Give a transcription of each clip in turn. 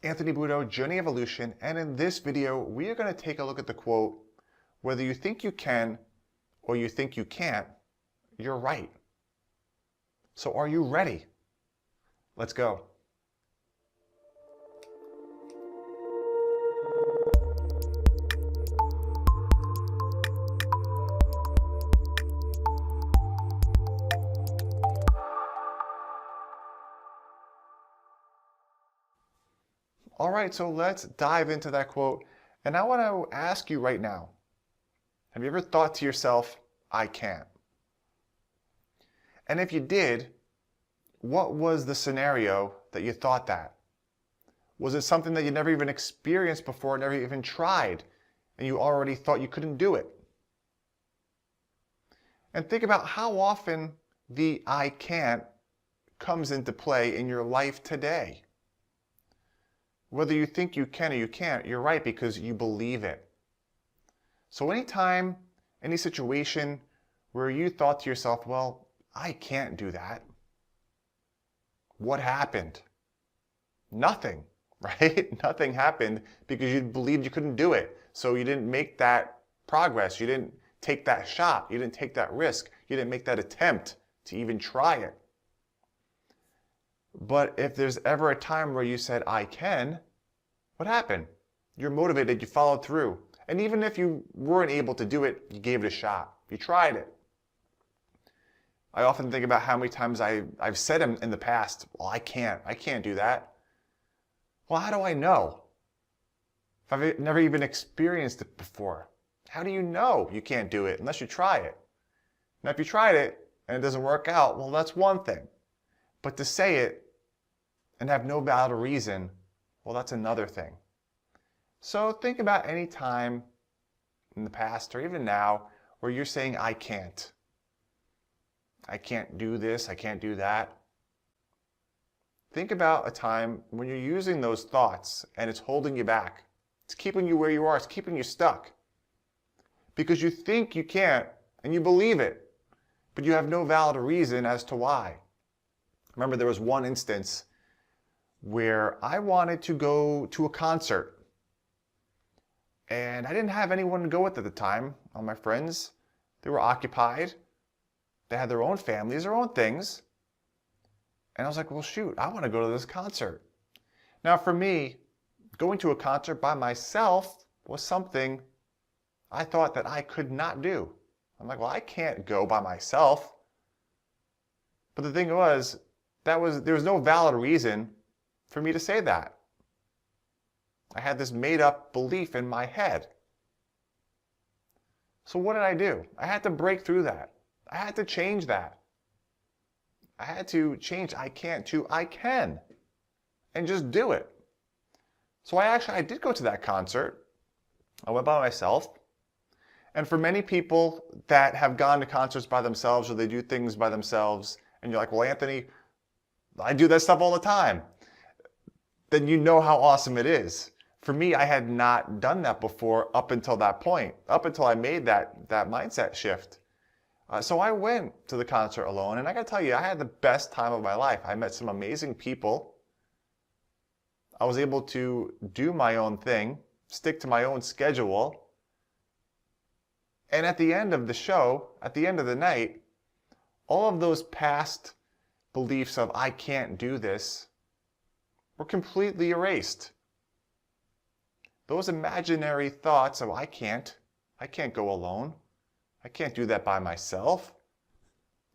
Anthony Budo, Journey Evolution, and in this video, we are going to take a look at the quote, whether you think you can or you think you can't, you're right. So are you ready? Let's go. All right, so let's dive into that quote. And I want to ask you right now, have you ever thought to yourself, I can't? And if you did, what was the scenario that you thought that? Was it something that you never even experienced before, never even tried, and you already thought you couldn't do it? And think about how often the I can't comes into play in your life today. Whether you think you can or you can't, you're right because you believe it. So anytime, any situation where you thought to yourself, well, I can't do that. What happened? Nothing, right? Nothing happened because you believed you couldn't do it. So you didn't make that progress. You didn't take that shot. You didn't take that risk. You didn't make that attempt to even try it. But if there's ever a time where you said, I can, what happened? You're motivated, you followed through. And even if you weren't able to do it, you gave it a shot. You tried it. I often think about how many times I've said in the past, well, I can't do that. Well, how do I know? If I've never even experienced it before, how do you know you can't do it unless you try it? Now, if you tried it and it doesn't work out, well, that's one thing. But to say it and have no valid reason, well, that's another thing. So think about any time in the past or even now where you're saying, I can't. I can't do this, I can't do that. Think about a time when you're using those thoughts and it's holding you back. It's keeping you where you are, it's keeping you stuck. Because you think you can't and you believe it, but you have no valid reason as to why. Remember, there was one instance where I wanted to go to a concert. And I didn't have anyone to go with at the time. All my friends, they were occupied. They had their own families, their own things. And I was like, well, shoot, I want to go to this concert. Now, for me, going to a concert by myself was something I thought that I could not do. I'm like, well, I can't go by myself. But the thing was, there was no valid reason for me to say that. I had this made-up belief in my head. So what did I do? I had to break through that. I had to change that. I had to change I can't to I can and just do it. So I did go to that concert. I went by myself. And for many people that have gone to concerts by themselves or they do things by themselves, and you're like, well, Anthony, I do that stuff all the time. Then you know how awesome it is. For me, I had not done that before up until that point, up until I made that mindset shift. So I went to the concert alone, and I gotta tell you, I had the best time of my life. I met some amazing people. I was able to do my own thing, stick to my own schedule. And at the end of the show, at the end of the night, all of those past beliefs of I can't do this were completely erased. Those imaginary thoughts of I can't go alone, I can't do that by myself,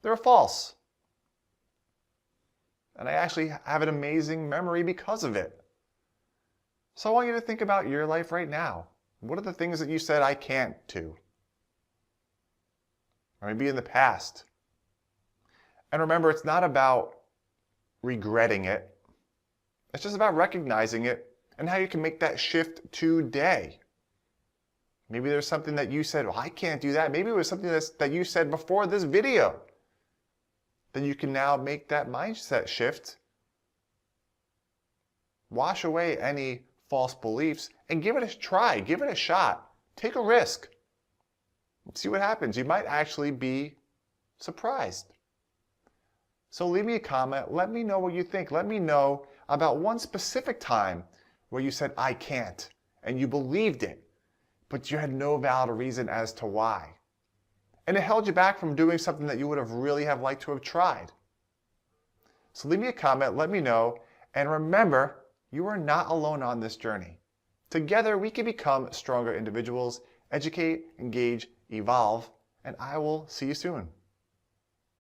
they're false. And I actually have an amazing memory because of it. So I want you to think about your life right now. What are the things that you said I can't to? Or maybe in the past. And remember, it's not about regretting it. It's just about recognizing it and how you can make that shift today. Maybe there's something that you said, well, I can't do that. Maybe it was something that you said before this video. Then you can now make that mindset shift. Wash away any false beliefs and give it a try. Give it a shot. Take a risk. See what happens. You might actually be surprised. So leave me a comment. Let me know what you think. Let me know about one specific time where you said, I can't, and you believed it, but you had no valid reason as to why. And it held you back from doing something that you would have really have liked to have tried. So leave me a comment, let me know, and remember, you are not alone on this journey. Together, we can become stronger individuals, educate, engage, evolve, and I will see you soon.